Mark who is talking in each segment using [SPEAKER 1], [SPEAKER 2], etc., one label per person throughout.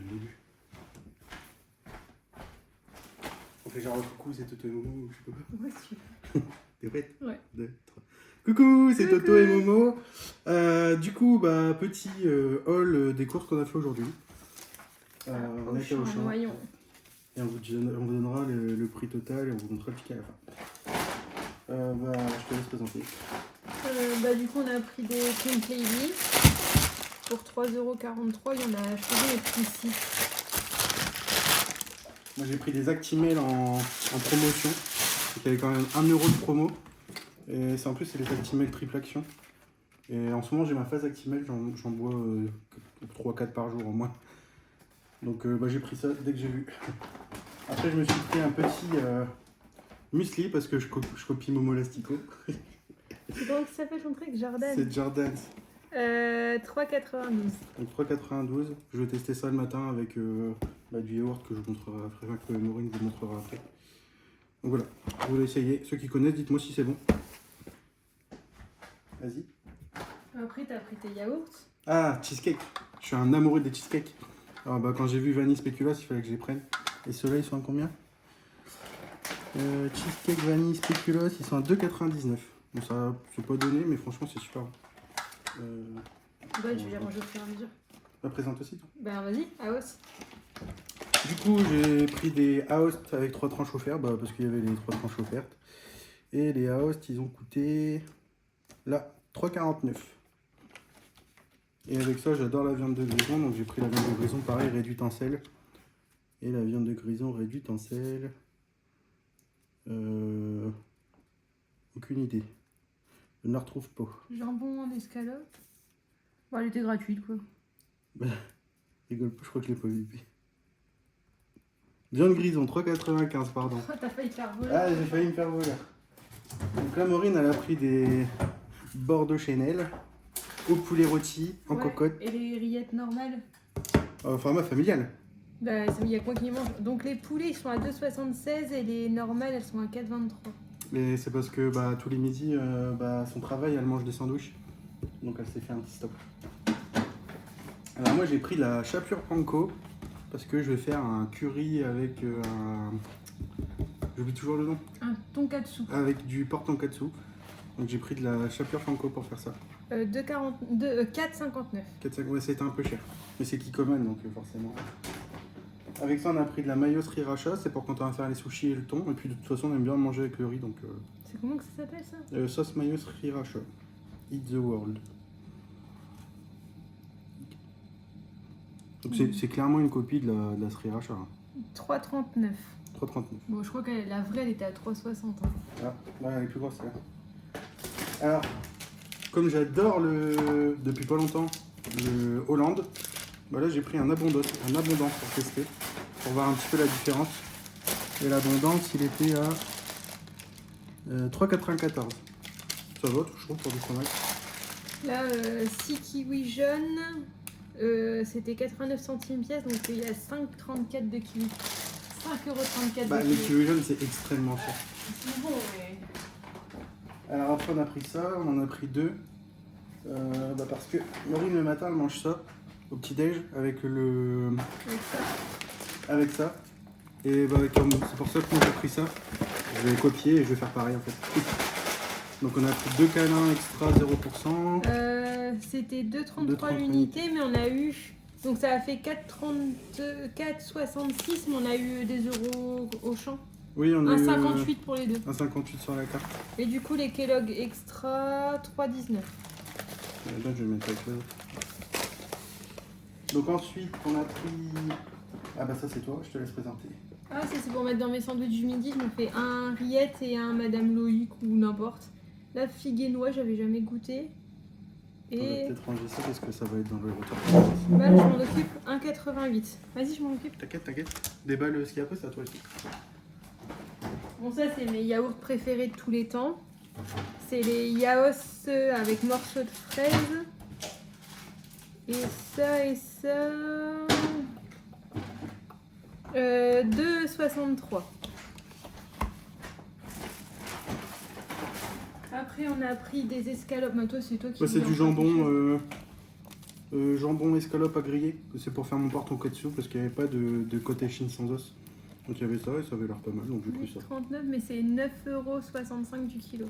[SPEAKER 1] le début. On fait genre coucou, c'est Toto et Momo ou je sais pas quoi.
[SPEAKER 2] Ouais, super.
[SPEAKER 1] T'es prête?
[SPEAKER 2] Ouais.
[SPEAKER 1] 2, 3. Coucou, c'est
[SPEAKER 2] Coucou.
[SPEAKER 1] Toto et Momo. Du coup, petit haul des courses qu'on a fait aujourd'hui. On a été au
[SPEAKER 2] Auchan,
[SPEAKER 1] champ.
[SPEAKER 2] Noyon.
[SPEAKER 1] Et on vous donnera le prix total et on vous montrera le ticket à la fin. Je te laisse présenter.
[SPEAKER 2] Du coup, on a pris des Kincaid pour 3,43 €. Il y en a chez nous et puis 6.
[SPEAKER 1] Moi j'ai pris des Actimel en promotion. Donc il y avait quand même 1 € de promo. Et en plus c'est les Actimel triple action. Et en ce moment j'ai ma phase Actimel, j'en bois 3-4 par jour au moins. Donc j'ai pris ça dès que j'ai vu. Après je me suis pris un petit muesli parce que je copie Momo Lastico.
[SPEAKER 2] C'est comment ça s'appelle ton truc? Jordan.
[SPEAKER 1] C'est Jordan's.
[SPEAKER 2] 3,92.
[SPEAKER 1] Donc 3,92. Je vais tester ça le matin avec du yaourt que je vous montrerai après, que Maureen vous montrera après. Donc voilà, vous l'essayez. Ceux qui connaissent, dites-moi si c'est bon. Vas-y.
[SPEAKER 2] Après, t'as pris tes yaourts.
[SPEAKER 1] Ah, cheesecake. Je suis un amoureux des cheesecakes. Alors quand j'ai vu vanille spéculoos, il fallait que je les prenne. Et ceux-là, ils sont à combien? Cheesecake vanille spéculoos, ils sont à 2,99. Bon, ça c'est pas donné, mais franchement, c'est super.
[SPEAKER 2] Je vais les manger au fur et à mesure.
[SPEAKER 1] La présente aussi, toi?
[SPEAKER 2] Vas-y, à hausse.
[SPEAKER 1] Du coup, j'ai pris des Aost avec 3 tranches offertes, parce qu'il y avait les 3 tranches offertes. Et les Aost, ils ont coûté, là, 3,49. Et avec ça, j'adore la viande de grison, donc j'ai pris la viande de grison, pareil, réduite en sel. Et la viande de grison réduite en sel. Aucune idée. Je ne la retrouve pas.
[SPEAKER 2] Jambon en escalope. Bon, elle était gratuite, quoi.
[SPEAKER 1] Rigole pas, je crois que je l'ai pas vu. Viande grison, 3,95, pardon.
[SPEAKER 2] Oh, t'as failli te faire voler.
[SPEAKER 1] Ah, j'ai failli me faire voler. Donc là, Maureen, elle a pris des Bordeaux Chanel au poulet rôti en cocotte.
[SPEAKER 2] Et les rillettes normales?
[SPEAKER 1] Format familial.
[SPEAKER 2] Il y a quoi qui mange? Donc les poulets, ils sont à 2,76 et les normales, elles sont à 4,23.
[SPEAKER 1] Mais c'est parce que tous les midis, à son travail, elle mange des sandwichs. Donc elle s'est fait un petit stop. Alors moi, j'ai pris la chapelure panko parce que je vais faire un curry avec j'oublie toujours le nom.
[SPEAKER 2] Un tonkatsu.
[SPEAKER 1] Avec du pork tonkatsu. Donc j'ai pris de la chapelure panko pour faire ça.
[SPEAKER 2] 4,59.
[SPEAKER 1] Ouais, c'était un peu cher. Mais c'est Kikoman, donc forcément. Avec ça, on a pris de la mayo sriracha, c'est pour quand on va faire les sushis et le thon. Et puis de toute façon, on aime bien manger avec le riz, donc...
[SPEAKER 2] C'est comment que ça s'appelle ça?
[SPEAKER 1] Sauce mayo sriracha. Eat the world. Donc c'est clairement une copie de la sriracha. Hein.
[SPEAKER 2] 3,39.
[SPEAKER 1] 3,39.
[SPEAKER 2] Bon, je crois que la vraie, elle était à 3,60. Hein.
[SPEAKER 1] Ah, ouais, elle est plus grosse, là. Alors, comme j'adore depuis pas longtemps le Hollande, là j'ai pris un abondance pour tester, pour voir un petit peu la différence. Et l'abondance, il était à 3,94. Ça va, je trouve, pour du fromage.
[SPEAKER 2] Là, 6 kiwis jaunes, c'était 89 centimes pièce, donc il y a 5,34 de kiwi. 5,34 € de
[SPEAKER 1] Les
[SPEAKER 2] kiwi.
[SPEAKER 1] kiwis jaunes, c'est extrêmement cher.
[SPEAKER 2] C'est bon, mais...
[SPEAKER 1] Alors après, on a pris ça, on en a pris 2. Parce que Maureen, le matin, elle mange ça au petit-déj avec ça. Et c'est pour ça que moi j'ai pris ça. Je vais copier et je vais faire pareil en fait. Donc on a pris 2 câlins extra 0%.
[SPEAKER 2] C'était 2,33 l'unité, mais on a eu... Donc ça a fait 4,66, mais on a eu des euros au champ.
[SPEAKER 1] Oui, on a
[SPEAKER 2] 1,58 pour les deux.
[SPEAKER 1] 1,58 sur la carte.
[SPEAKER 2] Et du coup, les Kellogg Extra, 3,19.
[SPEAKER 1] Là, je vais mettre avec l'autre. Donc ensuite, on a pris... Ah ça c'est toi, je te laisse présenter.
[SPEAKER 2] Ah, ça c'est pour mettre dans mes sandwichs du midi. Je me fais un rillette et un Madame Loïc ou n'importe. La figue et noix, j'avais jamais goûté.
[SPEAKER 1] On va
[SPEAKER 2] Et...
[SPEAKER 1] peut-être ranger ça parce que ça va être dans le retour.
[SPEAKER 2] je m'en occupe. 1,88. Vas-y, je m'en occupe.
[SPEAKER 1] T'inquiète. Déballe ce qu'il y a après, c'est à toi aussi.
[SPEAKER 2] Bon, ça c'est mes yaourts préférés de tous les temps. C'est les Yaos avec morceaux de fraises. Et ça et ça... 2,63. Après on a pris des escalopes. Toi c'est toi qui...
[SPEAKER 1] C'est du jambon Jambon escalope à griller. C'est pour faire mon tonkatsu parce qu'il n'y avait pas de côté Chine sans os. Donc il y avait ça et ça avait l'air pas mal, donc j'ai pris ça.
[SPEAKER 2] 39, mais c'est 9,65 € du kilo.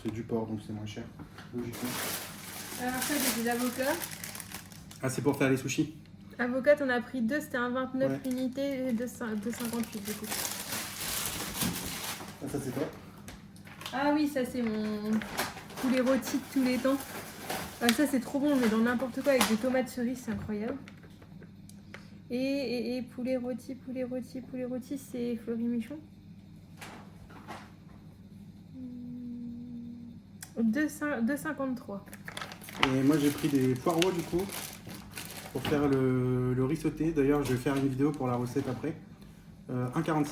[SPEAKER 1] C'est du porc, donc c'est moins cher, logiquement.
[SPEAKER 2] Alors ça, j'ai des avocats.
[SPEAKER 1] Ah, c'est pour faire les sushis.
[SPEAKER 2] Avocat, on a pris 2, c'était un 29
[SPEAKER 1] Ouais.
[SPEAKER 2] unités et 2,58 du coup.
[SPEAKER 1] Ah, ça c'est quoi?
[SPEAKER 2] Ah oui, ça c'est mon poulet rôti de tous les temps. Ah, ça c'est trop bon, on met dans n'importe quoi avec des tomates cerises, c'est incroyable. Et poulet rôti, c'est Fleury Michon. 2,53.
[SPEAKER 1] Et moi j'ai pris des poireaux du coup pour faire le riz sauté. D'ailleurs je vais faire une vidéo pour la recette après. 1,46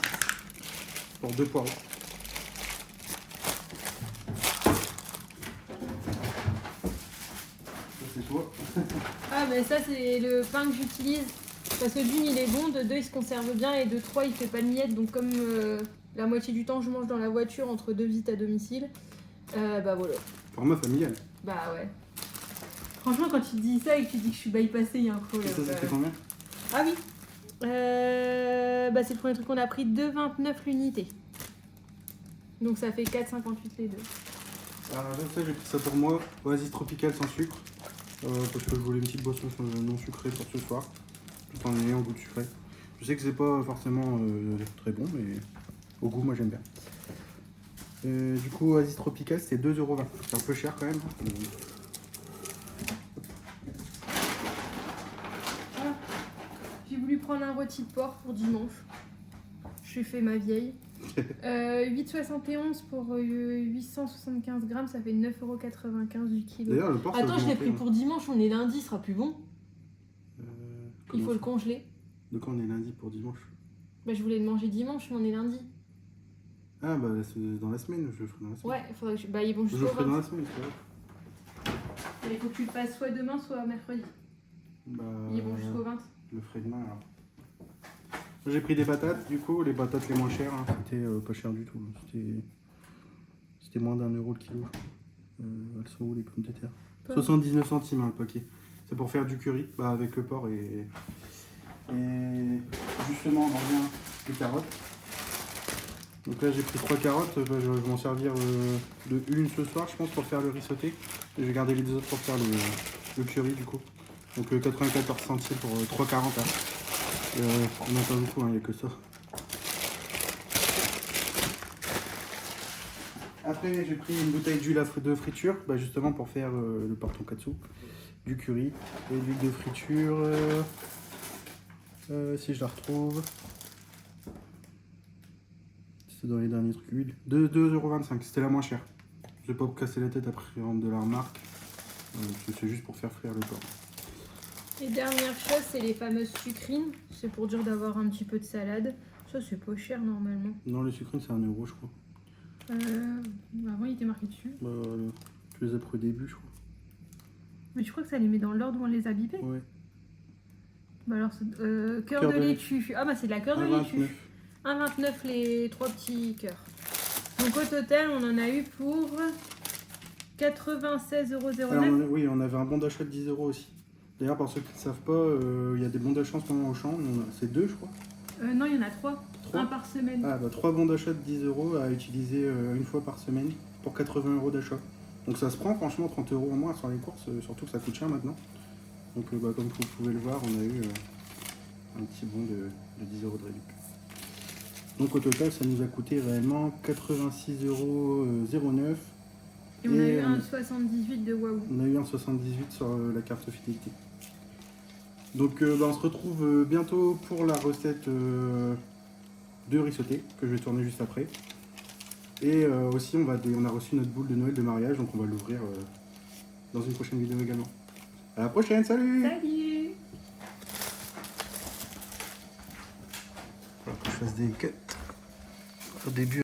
[SPEAKER 1] pour 2 poireaux. Ça c'est toi.
[SPEAKER 2] Ah mais ça c'est le pain que j'utilise. Parce que d'une il est bon, de deux il se conserve bien et de trois il fait pas de miettes. Donc comme la moitié du temps je mange dans la voiture entre deux visites à domicile, bah voilà.
[SPEAKER 1] Format familial.
[SPEAKER 2] Bah ouais. Franchement quand tu dis ça et que tu dis que je suis bypassée, il y a un problème.
[SPEAKER 1] Ça fait combien?
[SPEAKER 2] Ah oui. Bah c'est le premier truc qu'on a pris, 2,29 l'unité. Donc ça fait 4,58 les deux.
[SPEAKER 1] Alors ça j'ai pris ça pour moi, Oasis Tropical sans sucre. Parce que je voulais une petite boisson non sucrée pour ce soir. Tout en ayant un goût de sucré. Je sais que c'est pas forcément très bon, mais au goût moi j'aime bien. Du coup Oasis Tropical c'est 2,20 €. C'est un peu cher quand même.
[SPEAKER 2] Ah, j'ai voulu prendre un rôti de porc pour dimanche. J'ai fait ma vieille. 8,71 pour 875 grammes, ça fait 9,95 € du kilo.
[SPEAKER 1] D'ailleurs le porc ça
[SPEAKER 2] Attends, je l'ai
[SPEAKER 1] augmenté,
[SPEAKER 2] pris
[SPEAKER 1] hein.
[SPEAKER 2] pour dimanche, on est lundi, ce sera plus bon. Il faut
[SPEAKER 1] ça
[SPEAKER 2] le congeler.
[SPEAKER 1] De quand on est lundi pour dimanche?
[SPEAKER 2] Bah, je voulais le manger dimanche, mais on est lundi.
[SPEAKER 1] Ah bah c'est dans la semaine, je le ferai dans la semaine.
[SPEAKER 2] Ouais, faudrait que bah, ils vont
[SPEAKER 1] Je
[SPEAKER 2] jusqu'au
[SPEAKER 1] le ferai dans
[SPEAKER 2] 20.
[SPEAKER 1] la semaine, c'est vrai.
[SPEAKER 2] Il faut que tu le fasses soit demain, soit mercredi.
[SPEAKER 1] Bah,
[SPEAKER 2] Ils vont jusqu'au 20.
[SPEAKER 1] je le ferai demain alors. J'ai pris des patates, du coup, les patates les moins chères, hein. C'était pas cher du tout. C'était moins d'1 € le kilo. Elles sont où les pommes de terre? 79 centimes hein, le paquet. C'est pour faire du curry bah, avec le porc et justement on en revient les carottes. Donc là j'ai pris 3 carottes, bah, je vais m'en servir de une ce soir je pense pour faire le riz sauté. Et je vais garder les deux autres pour faire le curry du coup. Donc 94 centimes pour 3 carottes. Hein. On n'a pas beaucoup, il n'y a que ça. Après j'ai pris une bouteille d'huile de friture, bah, justement pour faire le porc tonkatsu, du curry et de l'huile de friture. Si je la retrouve, c'est dans les derniers trucs. Huile de 2,25 €, c'était la moins chère. Je vais pas me casser la tête après vendre de la remarque. C'est juste pour faire frire le porc.
[SPEAKER 2] Et dernière chose, c'est les fameuses sucrines. C'est pour dire d'avoir un petit peu de salade. Ça, c'est pas cher normalement.
[SPEAKER 1] Non, les sucrines c'est 1 € je crois.
[SPEAKER 2] Avant, il était marqué dessus.
[SPEAKER 1] Bah, tu les as pris au début je crois.
[SPEAKER 2] Mais je crois que ça les met dans l'ordre où on les a bipés.
[SPEAKER 1] Ouais.
[SPEAKER 2] Bah alors, cœur de laitue. Ah bah c'est de la cœur de laitue. 1,29 les 3 petits cœurs. Donc au total, on en a eu pour 96,09 €.
[SPEAKER 1] Oui, on avait un bon d'achat de 10 € aussi. D'ailleurs, pour ceux qui ne savent pas, il y a des bons d'achat en ce moment au champ. C'est 2 je crois.
[SPEAKER 2] Non, il y en a 3. 1 par semaine.
[SPEAKER 1] Ah bah 3 bons d'achat de 10 € à utiliser une fois par semaine pour 80 € d'achat. Donc ça se prend franchement 30 € en moins sur les courses, surtout que ça coûte cher maintenant. Donc bah, comme vous pouvez le voir, on a eu un petit bon de 10 € de réduction. Donc au total ça nous a coûté réellement 86,09 €.
[SPEAKER 2] Et on a eu un 78 de Waouh.
[SPEAKER 1] On a eu un 78 sur la carte fidélité. Donc bah, on se retrouve bientôt pour la recette de riz sauté que je vais tourner juste après. Et aussi on a reçu notre boule de Noël de mariage, donc on va l'ouvrir dans une prochaine vidéo également. À la prochaine, salut!
[SPEAKER 2] Salut!
[SPEAKER 1] Faut que je fasse des cuts au début.